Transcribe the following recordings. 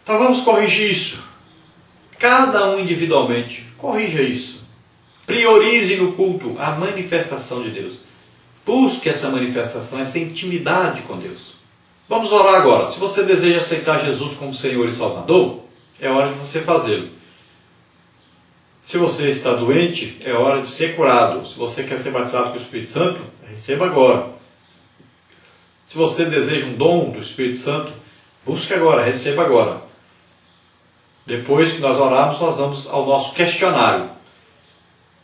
Então vamos corrigir isso. Cada um individualmente, corrija isso. Priorize no culto a manifestação de Deus. Busque essa manifestação, essa intimidade com Deus. Vamos orar agora. Se você deseja aceitar Jesus como Senhor e Salvador, é hora de você fazê-lo. Se você está doente, é hora de ser curado. Se você quer ser batizado com o Espírito Santo, receba agora. Se você deseja um dom do Espírito Santo, busque agora, receba agora. Depois que nós orarmos, nós vamos ao nosso questionário,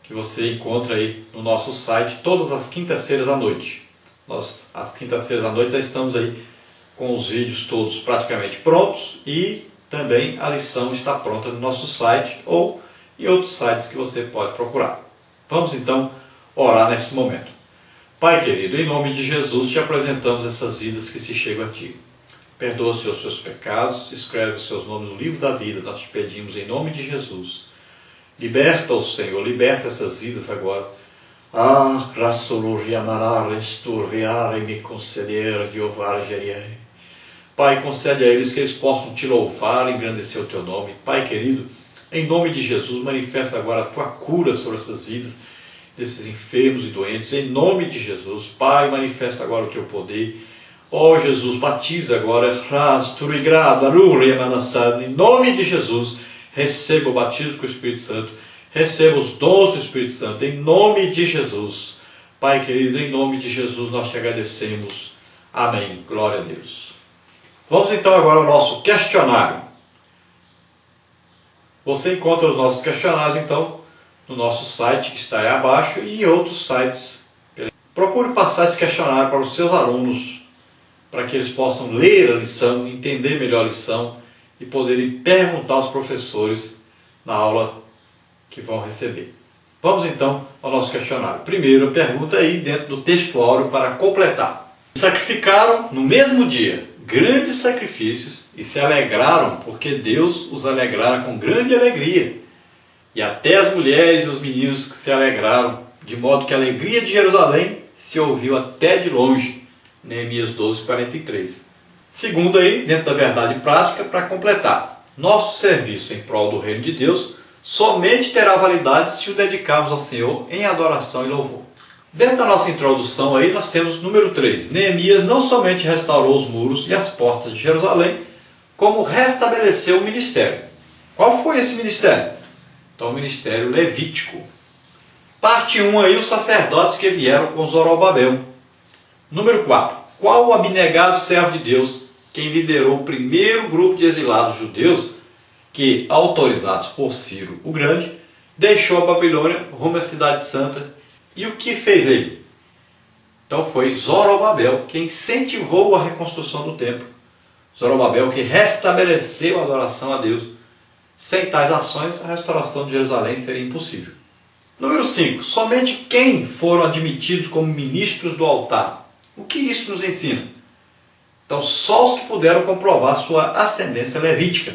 que você encontra aí no nosso site todas as quintas-feiras à noite. Nós, às quintas-feiras à noite, nós estamos aí com os vídeos todos praticamente prontos e também a lição está pronta no nosso site ou em outros sites que você pode procurar. Vamos então orar nesse momento. Pai querido, em nome de Jesus te apresentamos essas vidas que se chegam a Ti. Perdoa os seus pecados, escreve os seus nomes no livro da vida, nós te pedimos em nome de Jesus. Liberta-os, Senhor, liberta essas vidas agora. Pai, concede a eles que eles possam te louvar e engrandecer o teu nome. Pai querido, em nome de Jesus, manifesta agora a tua cura sobre essas vidas, desses enfermos e doentes. Em nome de Jesus, Pai, manifesta agora o teu poder. Ó Jesus, batiza agora. Em nome de Jesus, receba o batismo com o Espírito Santo. Receba os dons do Espírito Santo. Em nome de Jesus. Pai querido, em nome de Jesus nós te agradecemos. Amém. Glória a Deus. Vamos então agora ao nosso questionário. Você encontra os nossos questionários então no nosso site que está aí abaixo e em outros sites. Procure passar esse questionário para os seus alunos, para que eles possam ler a lição, entender melhor a lição e poderem perguntar aos professores na aula que vão receber. Vamos então ao nosso questionário. Primeiro, pergunta aí dentro do texto áureo para completar. Sacrificaram no mesmo dia grandes sacrifícios e se alegraram, porque Deus os alegrara com grande alegria. E até as mulheres e os meninos que se alegraram, de modo que a alegria de Jerusalém se ouviu até de longe. Neemias 12, 43. Segundo aí, dentro da verdade prática, para completar. Nosso serviço em prol do reino de Deus somente terá validade se o dedicarmos ao Senhor em adoração e louvor. Dentro da nossa introdução aí, nós temos número 3. Neemias não somente restaurou os muros e as portas de Jerusalém, como restabeleceu o ministério. Qual foi esse ministério? Então, o ministério levítico. Parte 1 aí, os sacerdotes que vieram com Zorobabel. Número 4. Qual o abnegado servo de Deus, quem liderou o primeiro grupo de exilados judeus, que, autorizados por Ciro o Grande, deixou a Babilônia rumo à cidade santa? E o que fez ele? Então foi Zorobabel que incentivou a reconstrução do templo. Zorobabel que restabeleceu a adoração a Deus. Sem tais ações, a restauração de Jerusalém seria impossível. Número 5. Somente quem foram admitidos como ministros do altar. O que isso nos ensina? Então, só os que puderam comprovar sua ascendência levítica.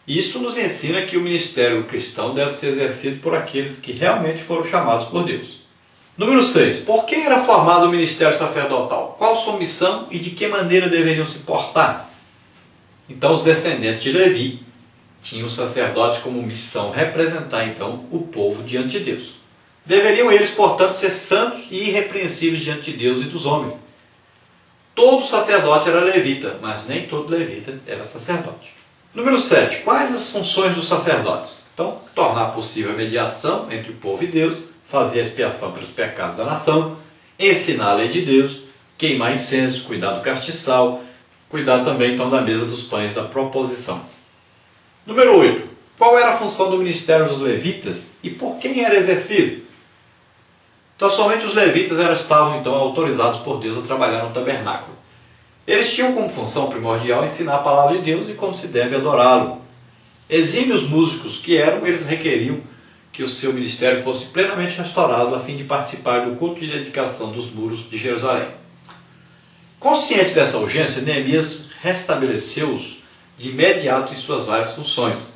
Isso nos ensina que o ministério cristão deve ser exercido por aqueles que realmente foram chamados por Deus. Número 6. Por que era formado o ministério sacerdotal? Qual sua missão e de que maneira deveriam se portar? Então, os descendentes de Levi tinham os sacerdotes como missão representar, então, o povo diante de Deus. Deveriam eles, portanto, ser santos e irrepreensíveis diante de Deus e dos homens. Todo sacerdote era levita, mas nem todo levita era sacerdote. Número 7. Quais as funções dos sacerdotes? Então, tornar possível a mediação entre o povo e Deus, fazer a expiação pelos pecados da nação, ensinar a lei de Deus, queimar incenso, cuidar do castiçal, cuidar também então da mesa dos pães da proposição. Número 8. Qual era a função do ministério dos levitas e por quem era exercido? Então somente os levitas estavam então autorizados por Deus a trabalhar no tabernáculo. Eles tinham como função primordial ensinar a palavra de Deus e como se deve adorá-lo. Exímios músicos que eram, eles requeriam que o seu ministério fosse plenamente restaurado a fim de participar do culto de dedicação dos muros de Jerusalém. Consciente dessa urgência, Neemias restabeleceu-os de imediato em suas várias funções.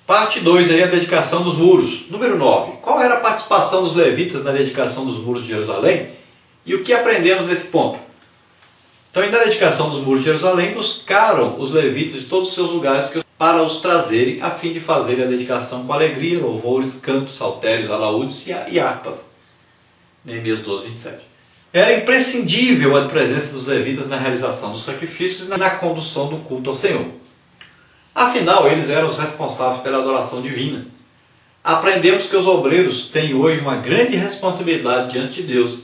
Parte 2 aí, a dedicação dos muros. Número 9. Qual era a participação dos levitas na dedicação dos muros de Jerusalém e o que aprendemos nesse ponto? Então, na dedicação dos muros de Jerusalém, buscaram os levitas de todos os seus lugares para os trazerem, a fim de fazerem a dedicação com alegria, louvores, cantos, saltérios, alaúdes e harpas. Neemias 12, 27. Era imprescindível a presença dos levitas na realização dos sacrifícios e na condução do culto ao Senhor. Afinal, eles eram os responsáveis pela adoração divina. Aprendemos que os obreiros têm hoje uma grande responsabilidade diante de Deus,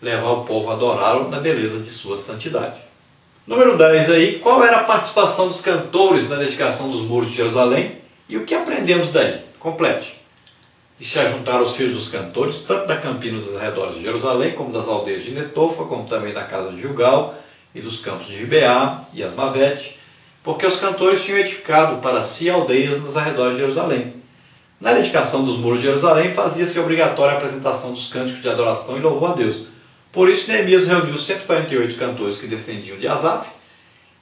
levar o povo a adorá-lo na beleza de sua santidade. Número 10 aí, qual era a participação dos cantores na dedicação dos muros de Jerusalém e o que aprendemos daí? Complete. E se ajuntaram os filhos dos cantores, tanto da campina dos arredores de Jerusalém, como das aldeias de Netofa, como também da casa de Gilgal e dos campos de Gibeá e Asmavete, porque os cantores tinham edificado para si aldeias nos arredores de Jerusalém. Na dedicação dos muros de Jerusalém fazia-se obrigatória a apresentação dos cânticos de adoração e louvor a Deus. Por isso Neemias reuniu 148 cantores que descendiam de Asaf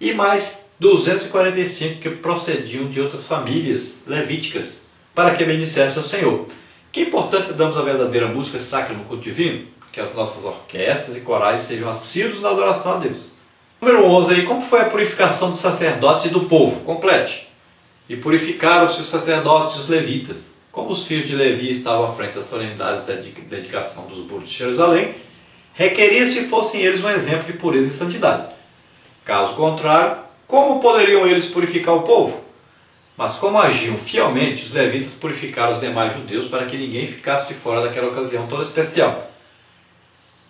e mais 245 que procediam de outras famílias levíticas, para que bendissessem ao Senhor. Que importância damos à verdadeira música sacra no culto divino? Que as nossas orquestras e corais sejam assíduos na adoração a Deus. Número 11 aí, como foi a purificação dos sacerdotes e do povo? Complete. E purificaram-se os sacerdotes e os levitas. Como os filhos de Levi estavam à frente das solenidades da dedicação dos muros de Jerusalém, requeria-se que fossem eles um exemplo de pureza e santidade. Caso contrário, como poderiam eles purificar o povo? Mas como agiam fielmente, os levitas purificaram os demais judeus para que ninguém ficasse de fora daquela ocasião toda especial.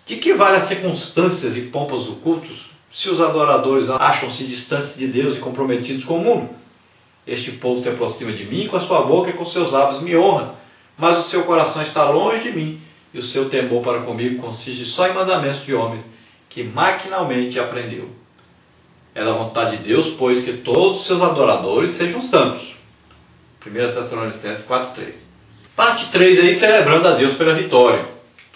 De que vale as circunstâncias e pompas do culto, se os adoradores acham-se distantes de Deus e comprometidos com o mundo? Este povo se aproxima de mim, com a sua boca e com seus lábios me honra, mas o seu coração está longe de mim, e o seu temor para comigo consiste só em mandamentos de homens, que maquinalmente aprendeu. É da vontade de Deus, pois, que todos os seus adoradores sejam santos. 1 Tessalonicenses 4,3. Parte 3 aí, celebrando a Deus pela vitória.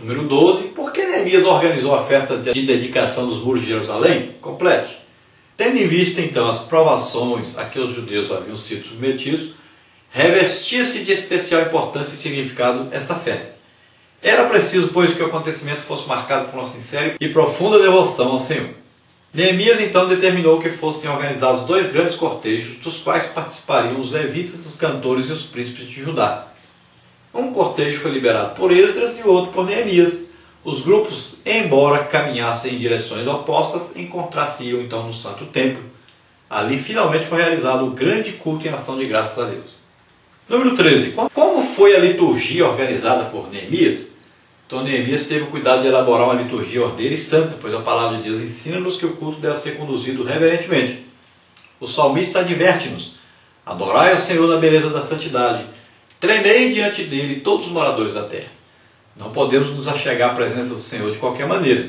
Número 12, por que Neemias organizou a festa de dedicação dos muros de Jerusalém? Complete. Tendo em vista então as provações a que os judeus haviam sido submetidos, revestia-se de especial importância e significado esta festa. Era preciso, pois, que o acontecimento fosse marcado por uma sincera e profunda devoção ao Senhor. Neemias então determinou que fossem organizados 2 grandes cortejos, dos quais participariam os levitas, os cantores e os príncipes de Judá. Um cortejo foi liberado por Esdras e o outro por Neemias. Os grupos, embora caminhassem em direções opostas, encontrar-se-iam então no Santo Templo. Ali finalmente foi realizado o grande culto em ação de graças a Deus. Número 13. Como foi a liturgia organizada por Neemias? Então Neemias teve o cuidado de elaborar uma liturgia ordeira e santa, pois a palavra de Deus ensina-nos que o culto deve ser conduzido reverentemente. O salmista adverte-nos: adorai ao Senhor na beleza da santidade, tremei diante dele todos os moradores da terra. Não podemos nos achegar à presença do Senhor de qualquer maneira.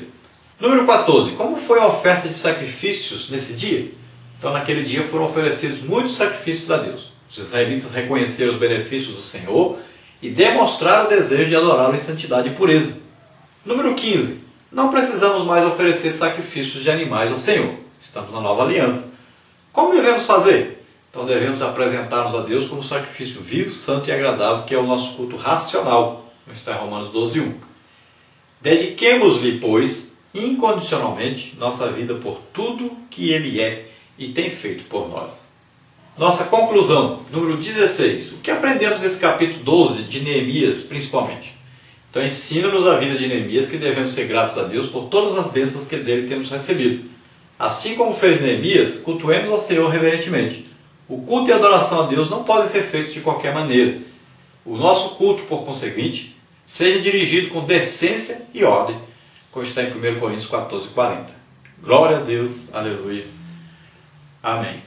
Número 14. Como foi a oferta de sacrifícios nesse dia? Então naquele dia foram oferecidos muitos sacrifícios a Deus. Os israelitas reconheceram os benefícios do Senhor e demonstraram o desejo de adorá-lo em santidade e pureza. Número 15. Não precisamos mais oferecer sacrifícios de animais ao Senhor. Estamos na nova aliança. Como devemos fazer? Então devemos apresentar-nos a Deus como sacrifício vivo, santo e agradável, que é o nosso culto racional. Está em Romanos 12:1. Dediquemos-lhe, pois, incondicionalmente nossa vida por tudo que Ele é e tem feito por nós. Nossa conclusão, número 16. O que aprendemos nesse capítulo 12 de Neemias, principalmente? Então ensina-nos a vida de Neemias que devemos ser gratos a Deus por todas as bênçãos que dele temos recebido. Assim como fez Neemias, cultuemos ao Senhor reverentemente. O culto e a adoração a Deus não podem ser feitos de qualquer maneira. O nosso culto, por conseguinte, seja dirigido com decência e ordem, como está em 1 Coríntios 14:40. Glória a Deus, aleluia, amém.